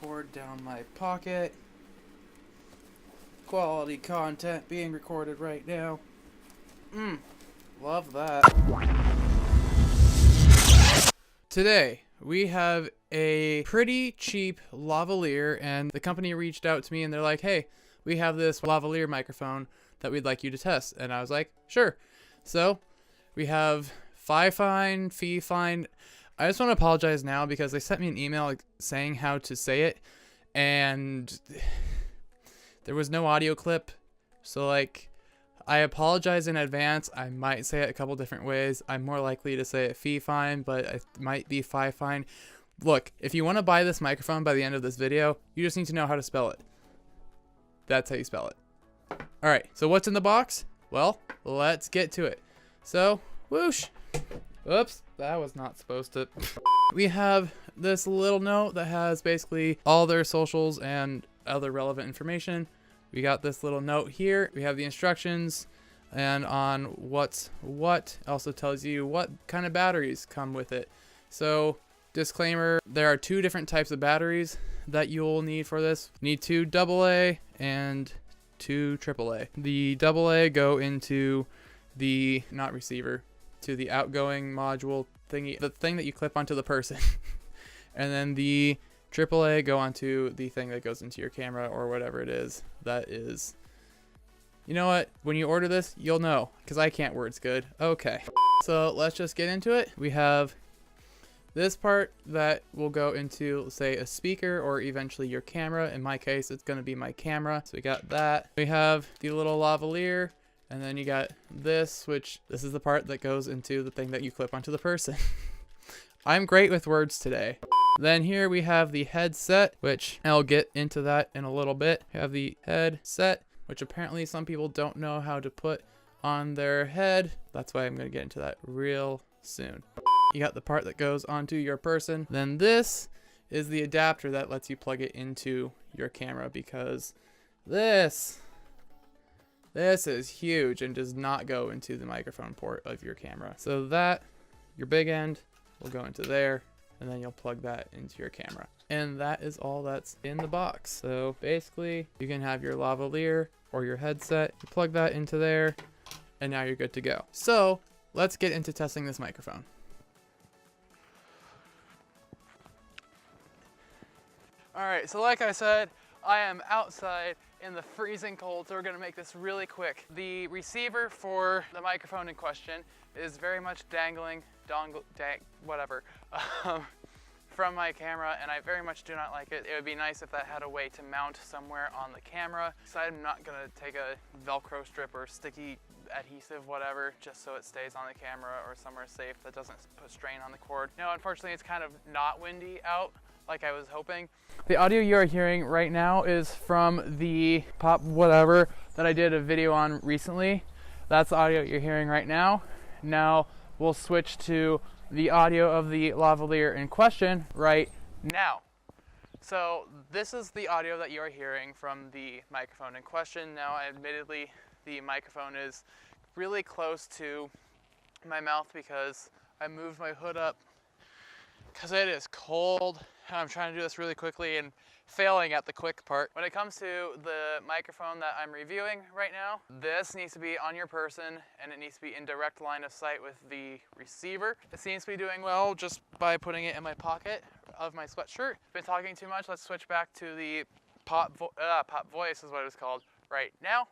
cord down my pocket. Quality content being recorded right now. Love that. Today, we have a pretty cheap lavalier, and the company reached out to me and they're like, hey, we have this lavalier microphone that we'd like you to test. And I was like, sure. So we have Fifine. I just want to apologize now because they sent me an email saying how to say it, and there was no audio clip. So I apologize in advance. I might say it a couple different ways. I'm more likely to say it Fifine, but it might be Fifine. Look, if you want to buy this microphone by the end of this video, you just need to know how to spell it. That's how you spell it. All right, so what's in the box? Well, let's get to it. So, whoosh. Oops, that was not supposed to. We have this little note that has basically all their socials and other relevant information. We got this little note here. We have the instructions and on what's what. Also tells you what kind of batteries come with it. So, disclaimer, there are two different types of batteries that you'll need for this. You need two AA and two AAA. The AA go into the, not receiver, to the outgoing module thingy, the thing that you clip onto the person. And then the AAA go onto the thing that goes into your camera or whatever it is. That is, you know what? When you order this, you'll know, because I can't words good. Okay, so let's just get into it. We have this part that will go into, say, a speaker or eventually your camera. In my case, it's going to be my camera. So we got that. We have the little lavalier. And then you got this, which this is the part that goes into the thing that you clip onto the person. I'm great with words today. Then here we have the headset, which I'll get into that in a little bit. We have the headset, which apparently some people don't know how to put on their head. That's why I'm going to get into that real soon. You got the part that goes onto your person. Then this is the adapter that lets you plug it into your camera, because this is huge and does not go into the microphone port of your camera. So that, your big end, will go into there, and then you'll plug that into your camera. And that is all that's in the box. So basically, you can have your lavalier or your headset, you plug that into there, and now you're good to go. So let's get into testing this microphone. All right, so like I said, I am outside in the freezing cold, so we're gonna make this really quick. The receiver for the microphone in question is very much dangling, from my camera, and I very much do not like it. It would be nice if that had a way to mount somewhere on the camera. So I'm not gonna take a Velcro strip or sticky adhesive, whatever, just so it stays on the camera or somewhere safe that doesn't put strain on the cord. No, unfortunately, it's kind of not windy out like I was hoping. The audio you are hearing right now is from the pop whatever that I did a video on recently. That's the audio you're hearing right now. Now we'll switch to the audio of the lavalier in question right now. So this is the audio that you are hearing from the microphone in question. Now, admittedly, the microphone is really close to my mouth because I moved my hood up because it is cold. I'm trying to do this really quickly and failing at the quick part. When it comes to the microphone that I'm reviewing right now, this needs to be on your person and it needs to be in direct line of sight with the receiver. It seems to be doing well just by putting it in my pocket of my sweatshirt. Been talking too much. Let's switch back to the pop voice is what it's called right now.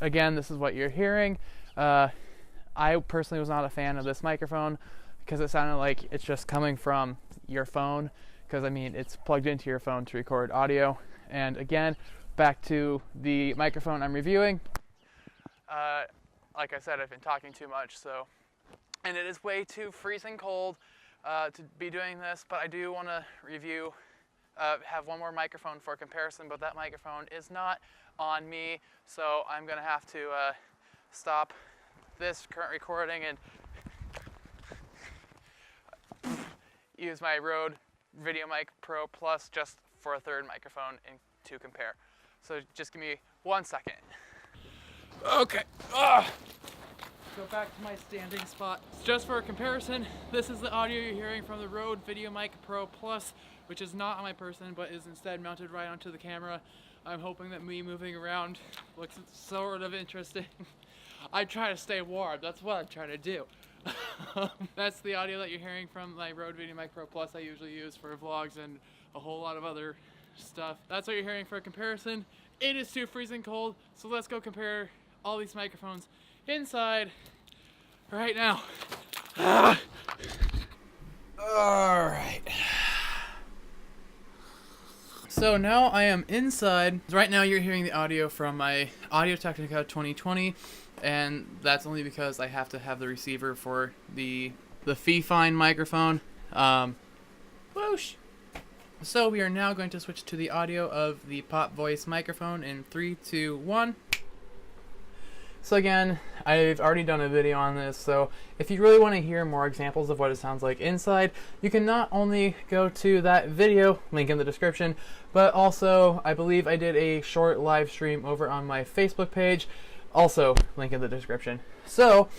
Again, this is what you're hearing. I personally was not a fan of this microphone because it sounded like it's just coming from your phone, because I mean it's plugged into your phone to record audio. And again, back to the microphone I'm reviewing. Like I said, I've been talking too much, and it is way too freezing cold to be doing this, but I do want to review, have one more microphone for comparison, but that microphone is not on me, so I'm gonna have to stop this current recording and use my Rode VideoMic Pro Plus just for a third microphone and to compare. So just give me 1 second. Okay. go back to my standing spot. Just for a comparison, this is the audio you're hearing from the Rode VideoMic Pro Plus, which is not on my person, but is instead mounted right onto the camera. I'm hoping that me moving around looks sort of interesting. I try to stay warm, that's what I'm trying to do. That's the audio that you're hearing from my Rode VideoMic Pro Plus I usually use for vlogs and a whole lot of other stuff. That's what you're hearing for a comparison. It is too freezing cold, so let's go compare all these microphones inside right now. Alright. So now I am inside. Right now you're hearing the audio from my Audio-Technica 2020, and that's only because I have to have the receiver for the Fifine microphone. Whoosh! So we are now going to switch to the audio of the Pop Voice microphone in 3, 2, 1. So again, I've already done a video on this, so if you really want to hear more examples of what it sounds like inside, you can not only go to that video, link in the description, but also I believe I did a short live stream over on my Facebook page, also link in the description. So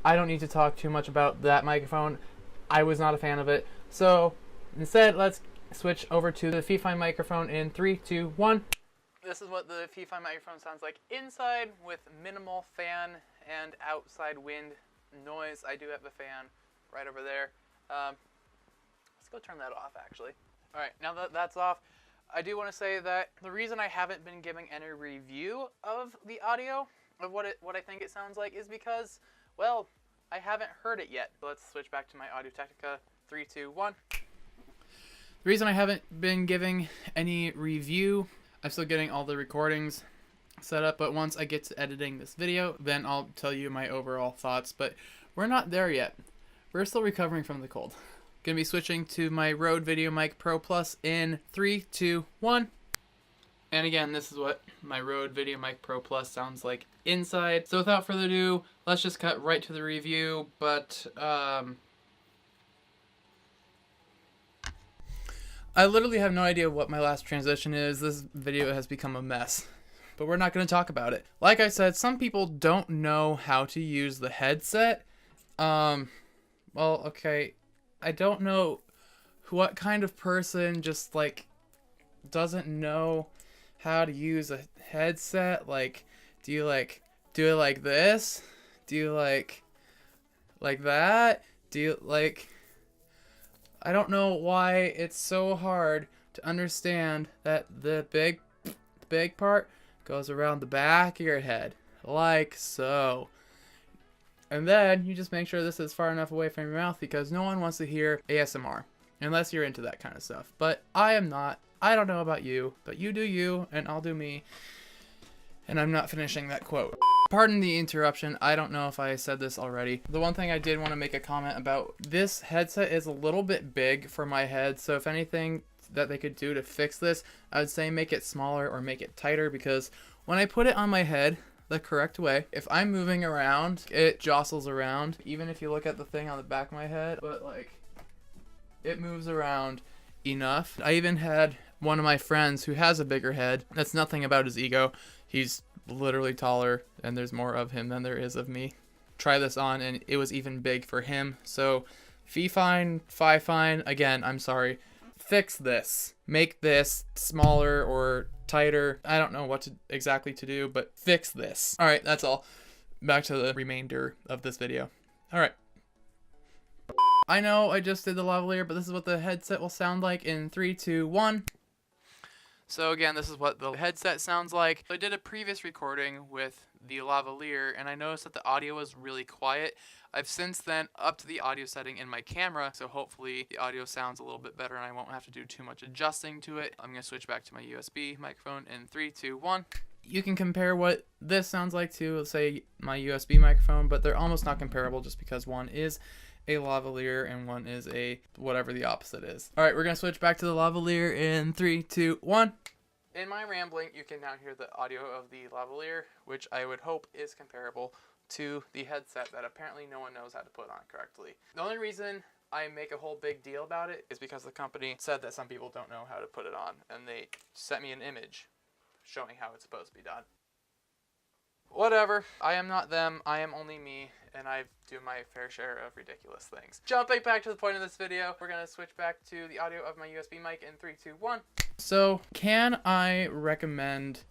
I don't need to talk too much about that microphone. I was not a fan of it. So instead, let's switch over to the Fifine microphone in 3, 2, 1. This is what the Fifine microphone sounds like inside with minimal fan and outside wind noise. I do have a fan right over there. Let's go turn that off actually. Alright, now that that's off, I do want to say that the reason I haven't been giving any review of the audio of what I think it sounds like is because, well, I haven't heard it yet. Let's switch back to my Audio-Technica. 3, 2, 1. The reason I haven't been giving any review, I'm still getting all the recordings set up, but once I get to editing this video, then I'll tell you my overall thoughts, but we're not there yet. We're still recovering from the cold. Gonna be switching to my Rode VideoMic Pro Plus in 3, 2, 1. And again, this is what my Rode VideoMic Pro Plus sounds like inside. So without further ado, let's just cut right to the review, but I literally have no idea what my last transition is. This video has become a mess, but we're not going to talk about it. Like I said, some people don't know how to use the headset. Well, okay, I don't know what kind of person just like doesn't know how to use a headset. Like, do you like do it like this? Do you like that? Do you like... I don't know why it's so hard to understand that the big part goes around the back of your head, like so. And then you just make sure this is far enough away from your mouth because no one wants to hear ASMR, unless you're into that kind of stuff. But I am not. I don't know about you, but you do you, and I'll do me. And I'm not finishing that quote. Pardon the interruption, I don't know if I said this already. The one thing I did want to make a comment about, this headset is a little bit big for my head, so if anything that they could do to fix this, I would say make it smaller or make it tighter, because when I put it on my head the correct way, if I'm moving around, it jostles around. Even if you look at the thing on the back of my head, but like, it moves around enough. I even had one of my friends who has a bigger head. That's nothing about his ego. He's literally taller and there's more of him than there is of me. Try this on and it was even big for him. So Fifine, again, I'm sorry. Fix this. Make this smaller or tighter. I don't know what exactly to do, but fix this. Alright, that's all. Back to the remainder of this video. Alright. I know I just did the lavalier, but this is what the headset will sound like in 3, 2, 1. So again, this is what the headset sounds like. I did a previous recording with the lavalier, and I noticed that the audio was really quiet. I've since then upped the audio setting in my camera, so hopefully the audio sounds a little bit better and I won't have to do too much adjusting to it. I'm going to switch back to my USB microphone in 3, 2, 1. You can compare what this sounds like to, let's say, my USB microphone, but they're almost not comparable just because one is a lavalier and one is a whatever the opposite is. Alright, we're going to switch back to the lavalier in 3, 2, 1. In my rambling, you can now hear the audio of the lavalier, which I would hope is comparable to the headset that apparently no one knows how to put on correctly. The only reason I make a whole big deal about it is because the company said that some people don't know how to put it on, and they sent me an image showing how it's supposed to be done. Whatever. I am not them. I am only me, and I do my fair share of ridiculous things. Jumping back to the point of this video, we're going to switch back to the audio of my USB mic in 3, 2, 1. So, can I recommend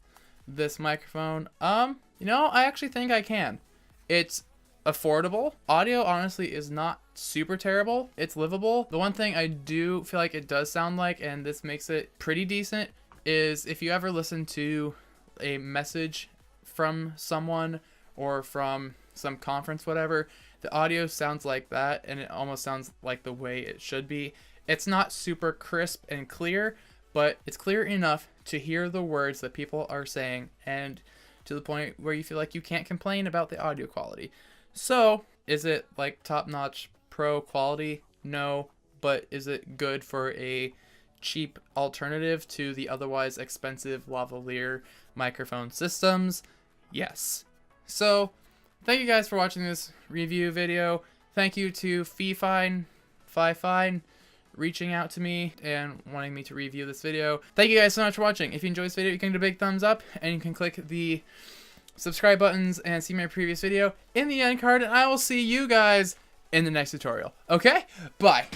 this microphone? You know, I actually think I can. It's affordable. Audio honestly is not super terrible. It's livable. The one thing I do feel like it does sound like, and this makes it pretty decent, is if you ever listen to a message from someone or from some conference, whatever, the audio sounds like that, and it almost sounds like the way it should be. It's not super crisp and clear, but it's clear enough to hear the words that people are saying, and to the point where you feel like you can't complain about the audio quality. So, is it like top-notch pro quality? No, but is it good for a cheap alternative to the otherwise expensive lavalier microphone systems? Yes. So, thank you guys for watching this review video. Thank you to Fifine reaching out to me and wanting me to review this video. Thank you guys so much for watching. If you enjoyed this video, you can give it a big thumbs up, and you can click the subscribe buttons and see my previous video in the end card, and I will see you guys in the next tutorial. Okay? Bye.